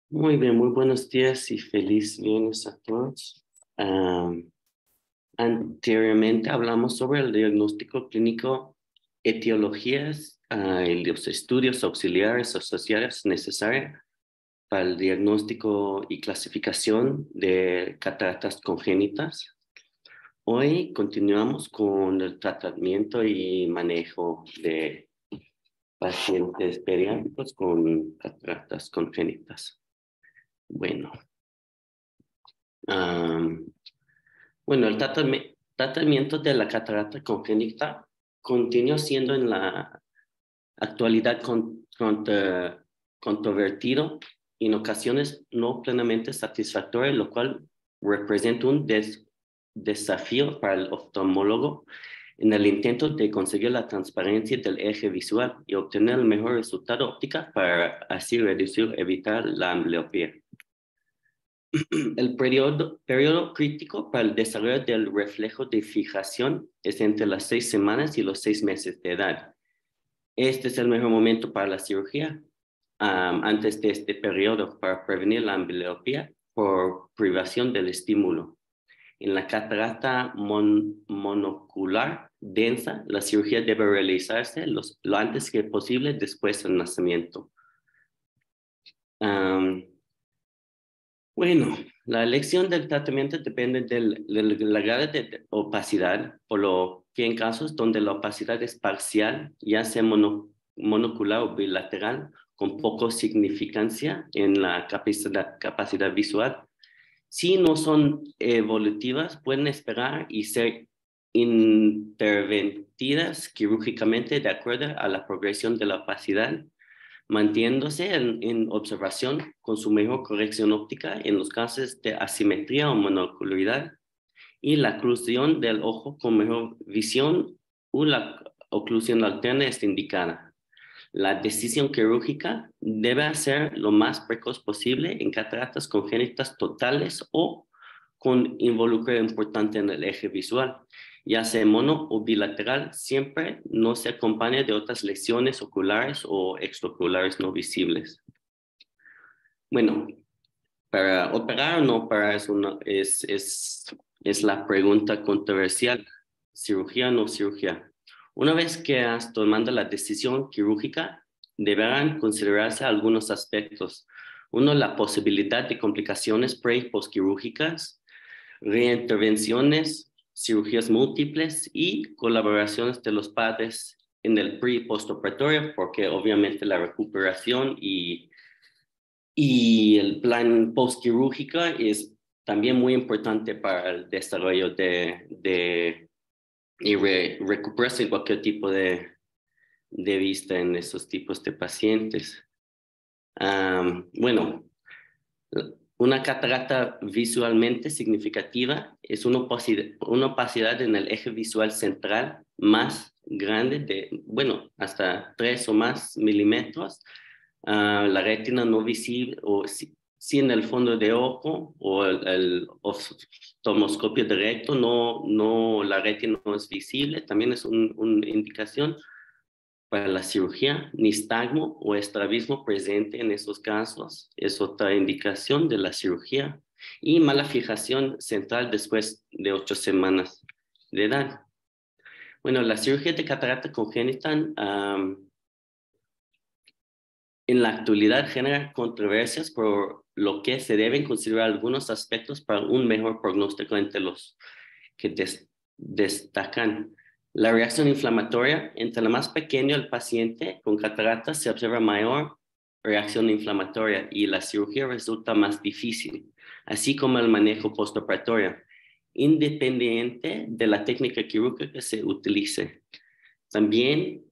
Muy bien, muy buenos días y feliz viernes a todos. Anteriormente hablamos sobre el diagnóstico clínico, etiologías y los estudios auxiliares o sociales necesarios para el diagnóstico y clasificación de cataratas congénitas. Hoy continuamos con el tratamiento y manejo de pacientes pediátricos con cataratas congénitas. Bueno. am, Bueno, el tratamiento de la catarata congénita continúa siendo en la actualidad controvertido y en ocasiones no plenamente satisfactorio, lo cual representa un desafío para el oftalmólogo en el intento de conseguir la transparencia del eje visual y obtener el mejor resultado óptico para así reducir o evitar la ambbliopía. El periodo crítico para el desarrollo del reflejo de fijación es entre las 6 semanas y los 6 meses de edad. Este es el mejor momento para la cirugía antes de este periodo para prevenir la ambbliopía por privación del estímulo. En la catarata monocular densa, la cirugía debe realizarse lo antes que posible después del nacimiento. Bueno, la elección del tratamiento depende del grado de opacidad, por lo que en casos donde la opacidad es parcial, ya sea monocular o bilateral, con poca significancia en la capacidad visual, si no son evolutivas, pueden esperar y ser intervenidas quirúrgicamente de acuerdo a la progresión de la opacidad, manteniéndose en observación con su mejor corrección óptica en los casos de asimetría o monocularidad y la oclusión del ojo con mejor visión o la oclusión alterna está indicada. La decisión quirúrgica debe ser lo más precoz posible en cataratas congénitas totales o con involucro importante en el eje visual, ya sea mono o bilateral, siempre no se acompaña de otras lesiones oculares o extraoculares no visibles. Bueno, para operar o no operar es la pregunta controversial, cirugía o no cirugía. Una vez que has tomado la decisión quirúrgica, deberán considerarse algunos aspectos. Uno, la posibilidad de complicaciones pre- y postquirúrgicas, reintervenciones, cirugías múltiples y colaboraciones de los padres en el pre- y postoperatorio, porque obviamente la recuperación y el plan postquirúrgico es también muy importante para el desarrollo y recuperarse cualquier tipo de vista en esos tipos de pacientes. Bueno, una catarata visualmente significativa es una opacidad en el eje visual central más grande bueno, hasta 3 o más milímetros. La retina no visible o si en el fondo de ojo o el oftalmoscopio directo la retina no es visible, también es una indicación para la cirugía. Nistagmo o estrabismo presente en esos casos es otra indicación de la cirugía. Y mala fijación central después de 8 semanas de edad. Bueno, la cirugía de catarata congénita en la actualidad genera controversias por lo que se deben considerar algunos aspectos para un mejor pronóstico entre los que destacan. La reacción inflamatoria, entre la más pequeña el paciente con cataratas se observa mayor reacción inflamatoria y la cirugía resulta más difícil, así como el manejo postoperatorio, independiente de la técnica quirúrgica que se utilice. También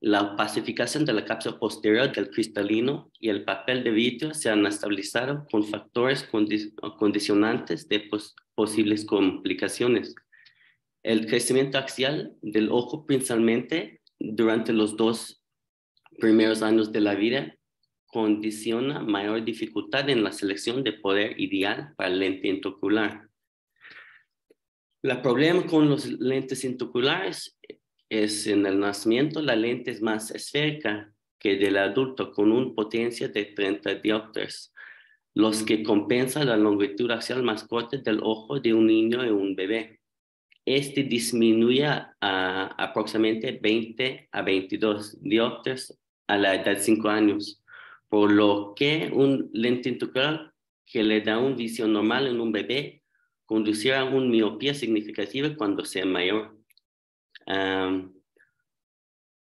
la pacificación de la cápsula posterior del cristalino y el papel de vidrio se han estabilizado con factores condicionantes de posibles complicaciones. El crecimiento axial del ojo principalmente durante los 2 primeros años de la vida condiciona mayor dificultad en la selección de poder ideal para el lente intraocular. El problema con los lentes intraoculares es en el nacimiento la lente es más esférica que del adulto con una potencia de 30 diópters. los que compensan la longitud axial más corta del ojo de un niño y un bebé. Este disminuye a aproximadamente 20 a 22 dioptrías a la edad de 5 años, por lo que un lente intraocular que le da una visión normal en un bebé conducirá a una miopía significativa cuando sea mayor.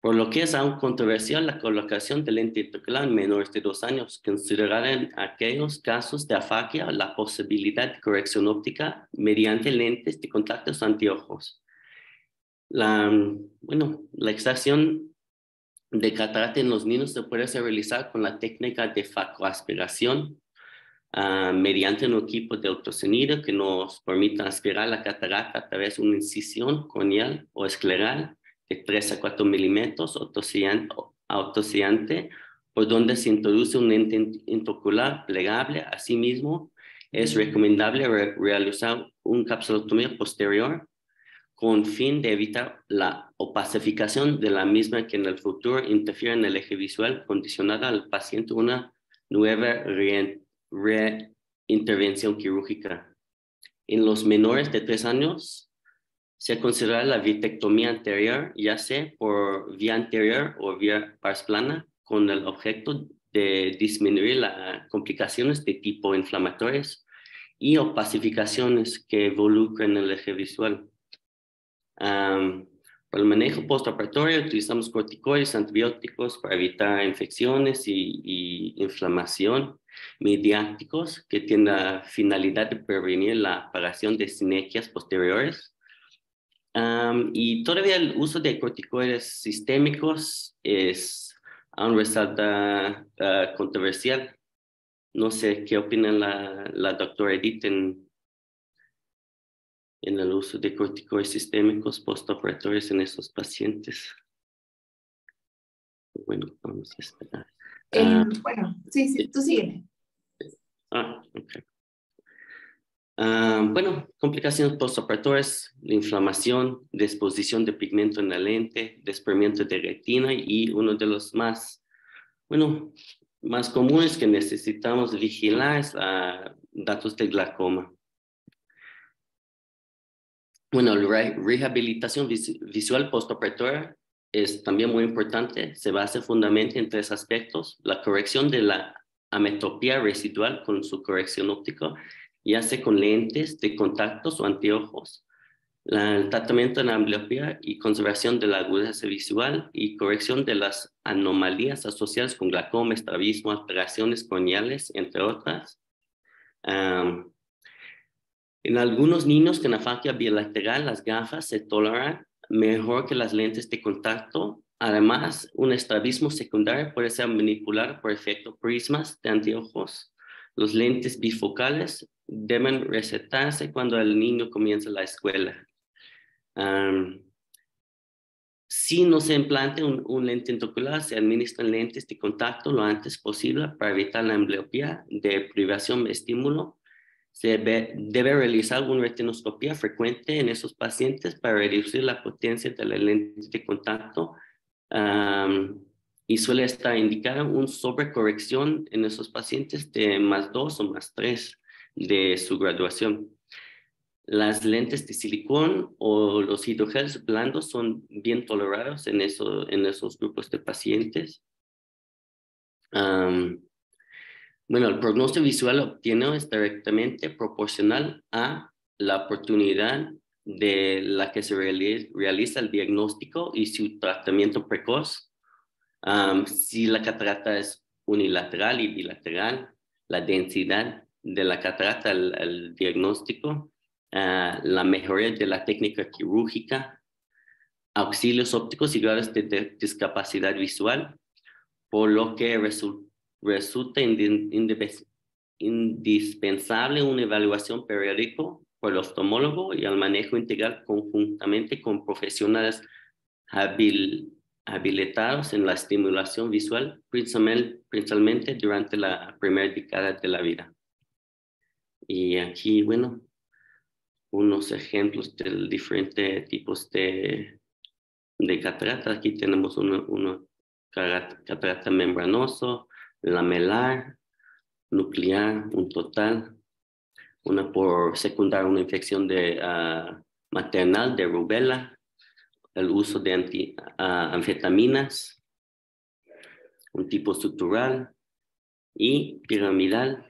Por lo que es aún controversial la colocación de lente intraocular en menores de 2 años, considerar en aquellos casos de afasia la posibilidad de corrección óptica mediante lentes de contacto o anteojos. La extracción de catarata en los niños se puede realizar con la técnica de facoaspiración mediante un equipo de ultrasonido que nos permita aspirar la catarata a través de una incisión corneal o escleral de 3 a 4 milímetros autosillante, por donde se introduce un lente intraocular plegable. Asimismo, es recomendable realizar una capsulotomía posterior con fin de evitar la opacificación de la misma que en el futuro interfiere en el eje visual, condicionada al paciente una nueva reintervención quirúrgica. En los menores de 3 años, se considera la vitrectomía anterior, ya sea por vía anterior o vía pars plana, con el objeto de disminuir las complicaciones de tipo inflamatorias y opacificaciones que involucran el eje visual. Para el manejo postoperatorio utilizamos corticoides, antibióticos para evitar infecciones y inflamación, mediáticos que tienen la finalidad de prevenir la aparición de sinequias posteriores. Y todavía el uso de corticoides sistémicos es aún resulta controversial. No sé qué opina la doctora Edith en el uso de corticoides sistémicos postoperatorios en esos pacientes. Bueno, vamos a esperar. Bueno, sí, tú sígueme. Ok. Bueno, complicaciones postoperatorias, la inflamación, disposición de pigmento en la lente, desprendimiento de retina y uno de los más comunes que necesitamos vigilar es datos de glaucoma. Bueno, la rehabilitación visual postoperatoria es también muy importante. Se basa fundamentalmente en 3 aspectos: la corrección de la ametropía residual con su corrección óptica, ya sea con lentes de contactos o anteojos, el tratamiento de la ambliopía y conservación de la agudeza visual y corrección de las anomalías asociadas con glaucoma, estrabismo, alteraciones corneales, entre otras. En algunos niños con afasia bilateral, las gafas se toleran mejor que las lentes de contacto. Además, un estrabismo secundario puede ser manipulado por efecto prismas de anteojos. Los lentes bifocales deben recetarse cuando el niño comienza la escuela. Si no se implante un lente intraocular, se administran lentes de contacto lo antes posible para evitar la ambliopía de privación de estímulo. Se debe realizar una retinoscopía frecuente en esos pacientes para reducir la potencia de la lente de contacto y suele estar indicada una sobrecorrección en esos pacientes de +2 o +3 de su graduación. Las lentes de silicón o los hidrogels blandos son bien tolerados en esos grupos de pacientes. Bueno, el pronóstico visual obtenido es directamente proporcional a la oportunidad de la que se realiza el diagnóstico y su tratamiento precoz. Si la catarata es unilateral y bilateral, la densidad de la catarata al diagnóstico, la mejoría de la técnica quirúrgica, auxilios ópticos y grados de discapacidad visual, por lo que resulta indispensable una evaluación periódica por el oftalmólogo y el manejo integral conjuntamente con profesionales habilitados en la estimulación visual, principalmente durante la primera década de la vida. Y aquí, bueno, unos ejemplos de diferentes tipos de catarata. Aquí tenemos una catarata membranoso, lamelar, nuclear, un total, una por secundaria, una infección de, maternal de rubela, el uso de anfetaminas, un tipo estructural y piramidal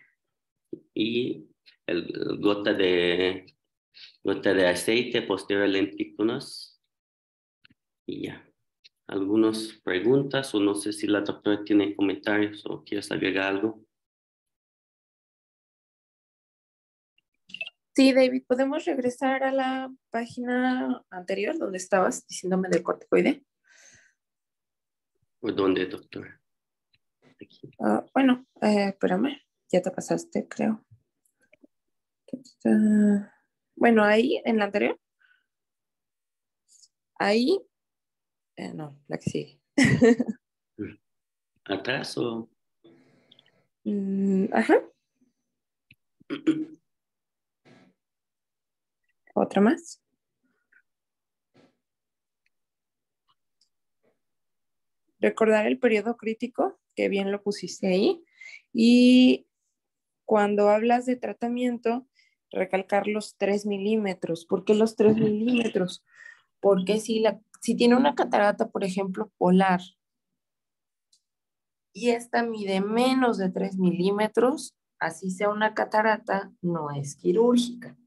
y el gota de aceite posterior al lentículas y ya. Algunas preguntas o no sé si la doctora tiene comentarios o quieres agregar algo. Sí, David, ¿podemos regresar a la página anterior donde estabas diciéndome del corticoide? ¿Por dónde, doctora? Aquí. Bueno, espérame, ya te pasaste, creo. Bueno, ahí en la anterior, ahí, no, la que sigue. ¿Atrás o? Ajá, otra más. Recordar el periodo crítico, que bien lo pusiste ahí. Y cuando hablas de tratamiento, recalcar los 3 milímetros. ¿Por qué los 3 milímetros? Porque si tiene una catarata, por ejemplo, polar, y esta mide menos de 3 milímetros, así sea una catarata, no es quirúrgica.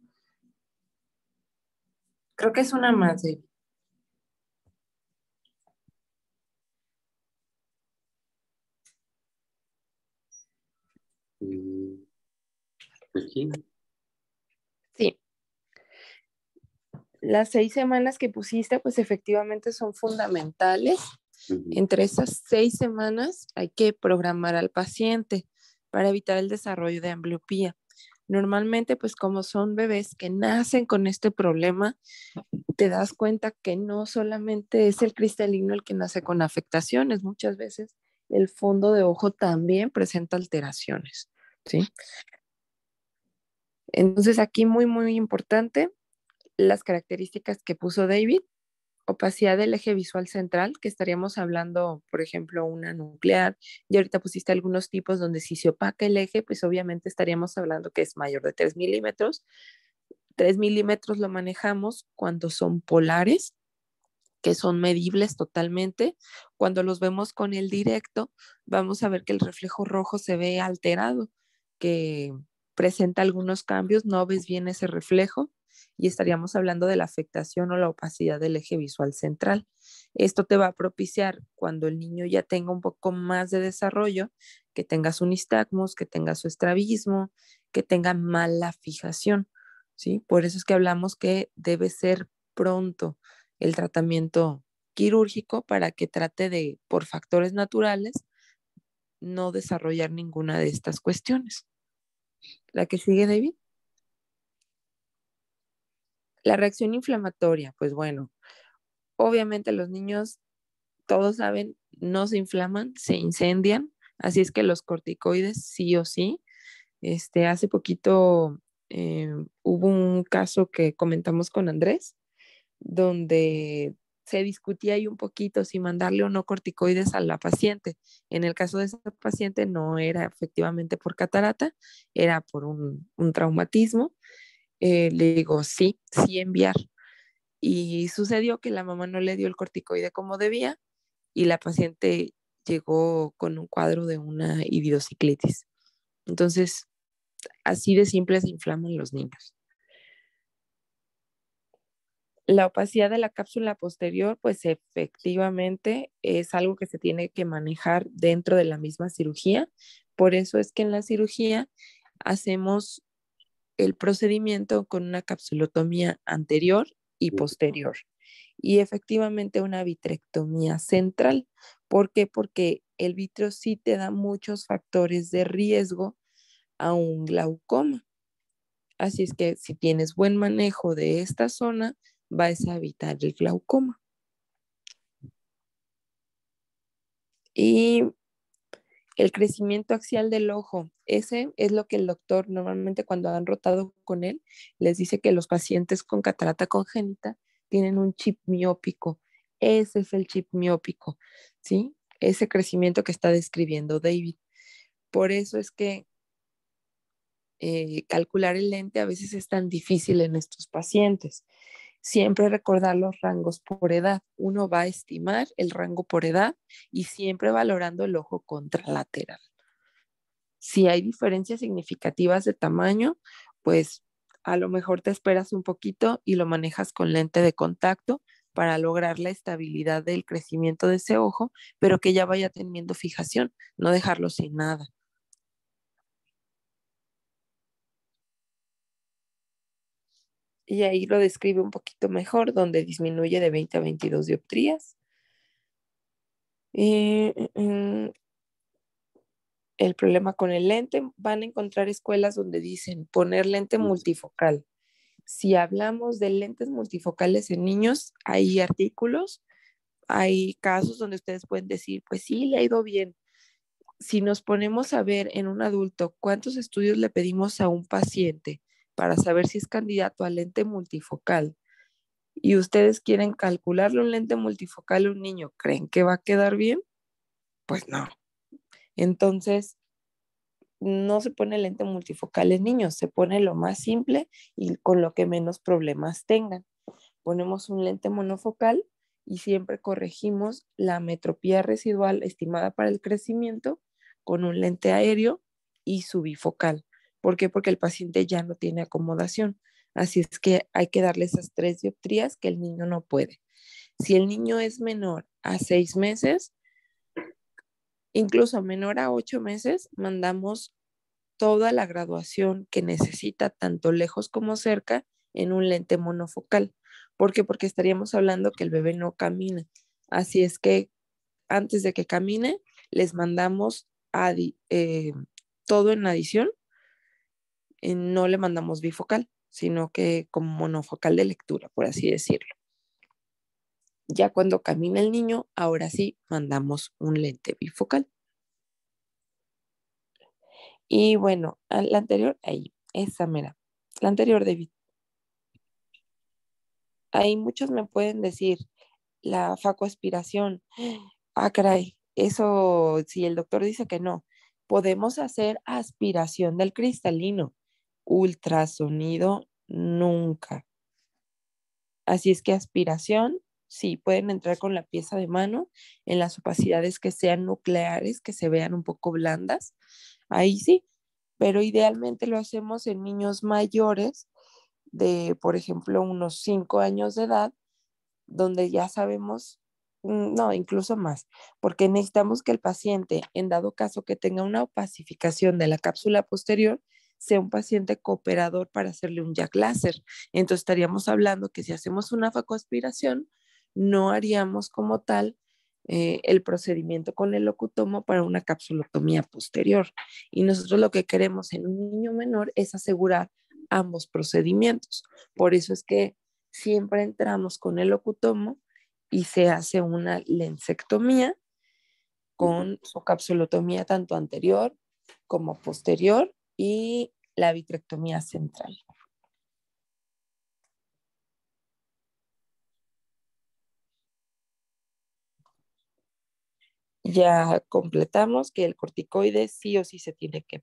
Creo que es una más de... Aquí. Sí, las 6 semanas que pusiste, pues efectivamente son fundamentales. Entre esas 6 semanas hay que programar al paciente para evitar el desarrollo de ambliopía. Normalmente, pues como son bebés que nacen con este problema, te das cuenta que no solamente es el cristalino el que nace con afectaciones, muchas veces el fondo de ojo también presenta alteraciones, ¿sí? Entonces aquí muy importante las características que puso David, opacidad del eje visual central, que estaríamos hablando, por ejemplo, una nuclear, y ahorita pusiste algunos tipos donde si se opaca el eje, pues obviamente estaríamos hablando que es mayor de 3 milímetros. 3 milímetros lo manejamos cuando son polares, que son medibles totalmente. Cuando los vemos con el directo, vamos a ver que el reflejo rojo se ve alterado, que presenta algunos cambios, no ves bien ese reflejo y estaríamos hablando de la afectación o la opacidad del eje visual central. Esto te va a propiciar cuando el niño ya tenga un poco más de desarrollo, que tenga su nistagmus, que tenga su estrabismo, que tenga mala fijación, ¿sí? Por eso es que hablamos que debe ser pronto el tratamiento quirúrgico para que trate de, por factores naturales, no desarrollar ninguna de estas cuestiones. La que sigue, David. La reacción inflamatoria, pues bueno, obviamente los niños, todos saben, no se inflaman, se incendian, así es que los corticoides sí o sí. Hace poquito hubo un caso que comentamos con Andrés, donde se discutía ahí un poquito si mandarle o no corticoides a la paciente. En el caso de esa paciente no era efectivamente por catarata, era por un traumatismo. Le digo, sí, sí enviar. Y sucedió que la mamá no le dio el corticoide como debía y la paciente llegó con un cuadro de una iridociclitis. Entonces, así de simple se inflaman los niños. La opacidad de la cápsula posterior, pues efectivamente es algo que se tiene que manejar dentro de la misma cirugía. Por eso es que en la cirugía hacemos el procedimiento con una capsulotomía anterior y posterior. Y efectivamente una vitrectomía central. ¿Por qué? Porque el vitrio sí te da muchos factores de riesgo a un glaucoma. Así es que si tienes buen manejo de esta zona, vas a evitar el glaucoma. Y el crecimiento axial del ojo, ese es lo que el doctor normalmente cuando han rotado con él, les dice que los pacientes con catarata congénita tienen un chip miópico. Ese es el chip miópico, ¿sí? Ese crecimiento que está describiendo David. Por eso es que calcular el lente a veces es tan difícil en estos pacientes. Siempre recordar los rangos por edad. Uno va a estimar el rango por edad y siempre valorando el ojo contralateral. Si hay diferencias significativas de tamaño, pues a lo mejor te esperas un poquito y lo manejas con lente de contacto para lograr la estabilidad del crecimiento de ese ojo, pero que ya vaya teniendo fijación, no dejarlo sin nada. Y ahí lo describe un poquito mejor, donde disminuye de 20 a 22 dioptrías. El problema con el lente, van a encontrar escuelas donde dicen poner lente multifocal. Si hablamos de lentes multifocales en niños, hay artículos, hay casos donde ustedes pueden decir, pues sí, le ha ido bien. Si nos ponemos a ver en un adulto cuántos estudios le pedimos a un paciente para saber si es candidato a lente multifocal y ustedes quieren calcularle un lente multifocal a un niño, ¿creen que va a quedar bien? Pues no. Entonces, no se pone lente multifocal en niños, se pone lo más simple y con lo que menos problemas tengan. Ponemos un lente monofocal y siempre corregimos la metropía residual estimada para el crecimiento con un lente aéreo y su bifocal. ¿Por qué? Porque el paciente ya no tiene acomodación. Así es que hay que darle esas 3 dioptrías que el niño no puede. Si el niño es menor a 6 meses, incluso menor a 8 meses, mandamos toda la graduación que necesita, tanto lejos como cerca, en un lente monofocal. ¿Por qué? Porque estaríamos hablando que el bebé no camina. Así es que antes de que camine, les mandamos todo en adición. No le mandamos bifocal, sino que como monofocal de lectura, por así decirlo. Ya cuando camina el niño, ahora sí mandamos un lente bifocal. Y bueno, la anterior, ahí, esa mera. La anterior, David. Ahí muchos me pueden decir, la facoaspiración, ah, caray, eso, si el doctor dice que no, podemos hacer aspiración del cristalino, ultrasonido nunca. Así es que aspiración, sí, pueden entrar con la pieza de mano en las opacidades que sean nucleares, que se vean un poco blandas, ahí sí, pero idealmente lo hacemos en niños mayores de, por ejemplo, unos 5 años de edad, donde ya sabemos, no, incluso más, porque necesitamos que el paciente, en dado caso que tenga una opacificación de la cápsula posterior, sea un paciente cooperador para hacerle un jack láser. Entonces estaríamos hablando que si hacemos una facoaspiración, no haríamos como tal el procedimiento con el locutomo para una capsulotomía posterior. Y nosotros lo que queremos en un niño menor es asegurar ambos procedimientos. Por eso es que siempre entramos con el locutomo y se hace una lensectomía con su capsulotomía tanto anterior como posterior y la vitrectomía central. Ya completamos que el corticoide sí o sí se tiene que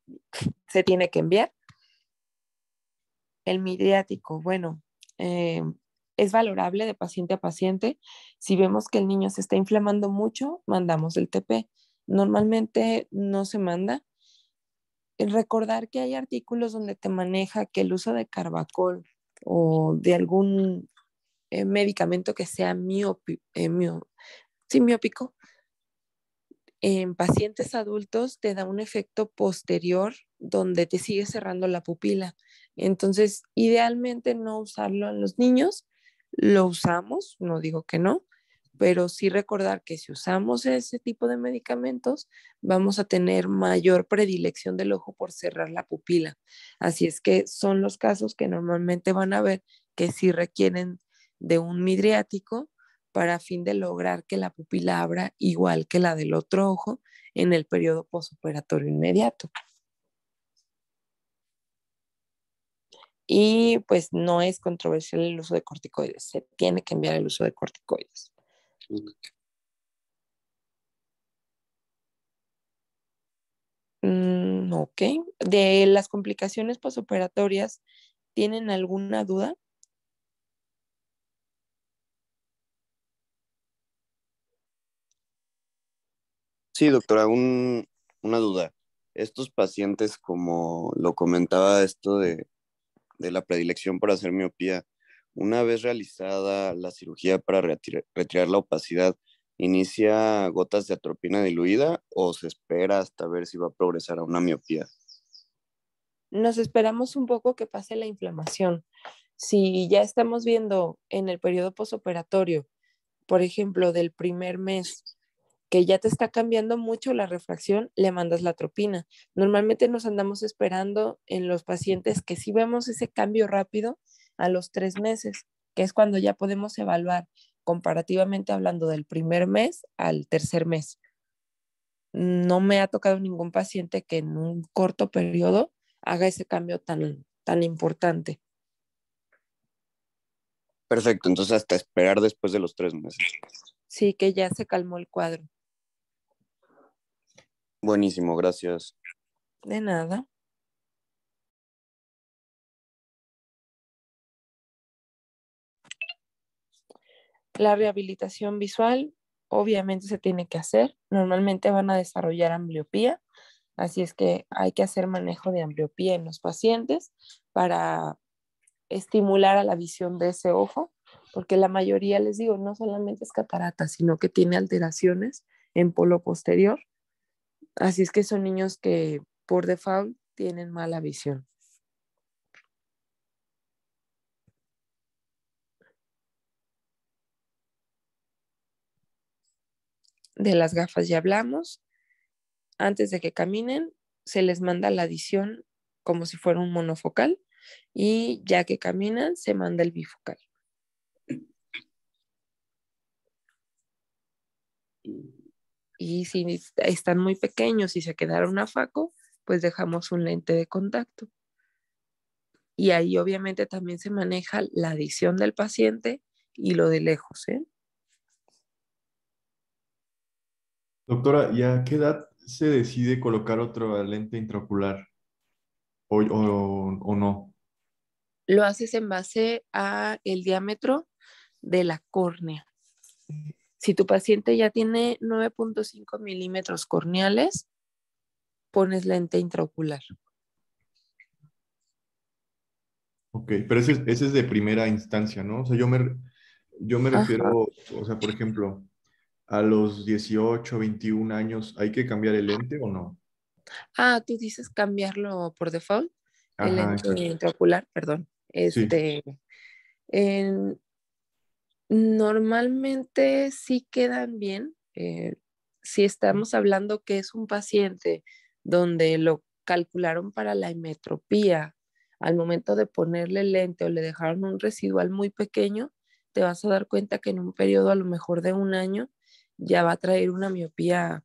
enviar. El midriático, bueno, es valorable de paciente a paciente. Si vemos que el niño se está inflamando mucho, mandamos el TP. Normalmente no se manda. Recordar que hay artículos donde te maneja que el uso de carbacol o de algún medicamento que sea sí, miópico, en pacientes adultos te da un efecto posterior donde te sigue cerrando la pupila. Entonces, idealmente no usarlo en los niños, lo usamos, no digo que no, pero sí recordar que si usamos ese tipo de medicamentos, vamos a tener mayor predilección del ojo por cerrar la pupila. Así es que son los casos que normalmente van a ver que sí requieren de un midriático para fin de lograr que la pupila abra igual que la del otro ojo en el periodo posoperatorio inmediato. Y pues no es controversial el uso de corticoides, se tiene que enviar el uso de corticoides. Ok. De las complicaciones posoperatorias, ¿tienen alguna duda? Sí, doctora, una duda. Estos pacientes, como lo comentaba, esto de la predilección por hacer miopía, una vez realizada la cirugía para retirar la opacidad, ¿inicia gotas de atropina diluida o se espera hasta ver si va a progresar a una miopía? Nos esperamos un poco que pase la inflamación. Si ya estamos viendo en el periodo posoperatorio, por ejemplo, del primer mes, que ya te está cambiando mucho la refracción, le mandas la atropina. Normalmente nos andamos esperando en los pacientes que sí vemos ese cambio rápido a los 3 meses, que es cuando ya podemos evaluar comparativamente hablando del primer mes al tercer mes. No me ha tocado ningún paciente que en un corto periodo haga ese cambio tan importante. Perfecto, entonces hasta esperar después de los 3 meses. Sí, que ya se calmó el cuadro. Buenísimo, gracias. De nada. La rehabilitación visual obviamente se tiene que hacer. Normalmente van a desarrollar ambliopía, así es que hay que hacer manejo de ambliopía en los pacientes para estimular a la visión de ese ojo, porque la mayoría, les digo, no solamente es catarata, sino que tiene alteraciones en polo posterior. Así es que son niños que por default tienen mala visión. De las gafas ya hablamos. Antes de que caminen, se les manda la adición como si fuera un monofocal y ya que caminan, se manda el bifocal. Y si están muy pequeños y se quedaron a faco, pues dejamos un lente de contacto. Y ahí obviamente también se maneja la adición del paciente y lo de lejos, ¿eh? Doctora, ¿y a qué edad se decide colocar otra lente intraocular o no? Lo haces en base a el diámetro de la córnea. Si tu paciente ya tiene 9.5 milímetros corneales, pones lente intraocular. Ok, pero ese es de primera instancia, ¿no? O sea, yo me Ajá. refiero, o sea, por ejemplo, a los 18, 21 años, ¿hay que cambiar el lente o no? Tú dices cambiarlo por default, el Ajá, lente exacto. intraocular, perdón. Sí. En- Normalmente sí quedan bien. Si estamos hablando que es un paciente donde lo calcularon para la himetropía, al momento de ponerle lente o le dejaron un residual muy pequeño, te vas a dar cuenta que en un periodo a lo mejor de un año ya va a traer una miopía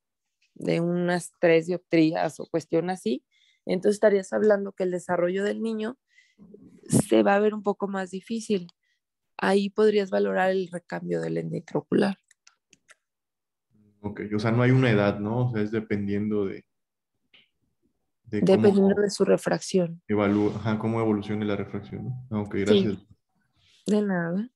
de unas 3 dioptrías o cuestión así. Entonces estarías hablando que el desarrollo del niño se va a ver un poco más difícil. Ahí podrías valorar el recambio del lente intraocular, Ok, o sea, no hay una edad, ¿no? O sea, es dependiendo de cómo dependiendo de su refracción. evalúa, ajá, cómo evolucione la refracción, ¿no? Ah, ok, Sí, gracias. de nada.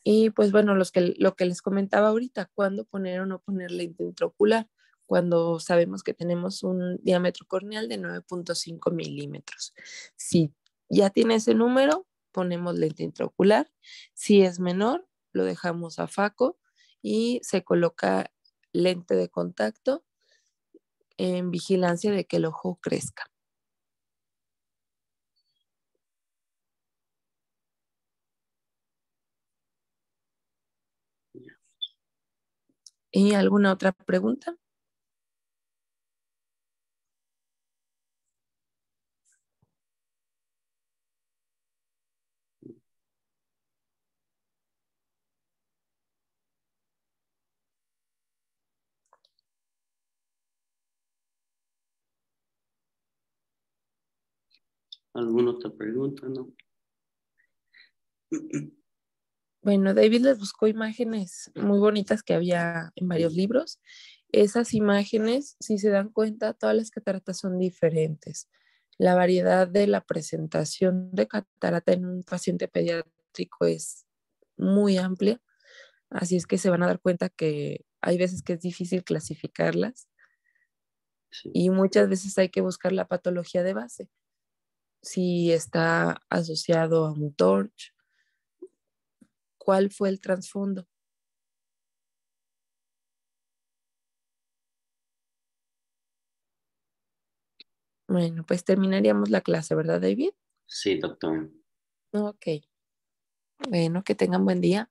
Y pues bueno, lo que les comentaba ahorita, cuándo poner o no poner lente intraocular, cuando sabemos que tenemos un diámetro corneal de 9.5 milímetros. Si ya tiene ese número, ponemos lente intraocular. Si es menor, lo dejamos a faco y se coloca lente de contacto en vigilancia de que el ojo crezca. ¿Y alguna otra pregunta? ¿Alguna otra pregunta? No. Bueno, David les buscó imágenes muy bonitas que había en varios libros Esas imágenes, si se dan cuenta, todas las cataratas son diferentes. La variedad de la presentación de catarata en un paciente pediátrico es muy amplia, así es que se van a dar cuenta que hay veces que es difícil clasificarlas Sí. y muchas veces hay que buscar la patología de base. Si está asociado a un TORCH, ¿cuál fue el trasfondo? Bueno, pues terminaríamos la clase, ¿verdad, David? Sí, doctor. Ok. Bueno, que tengan buen día.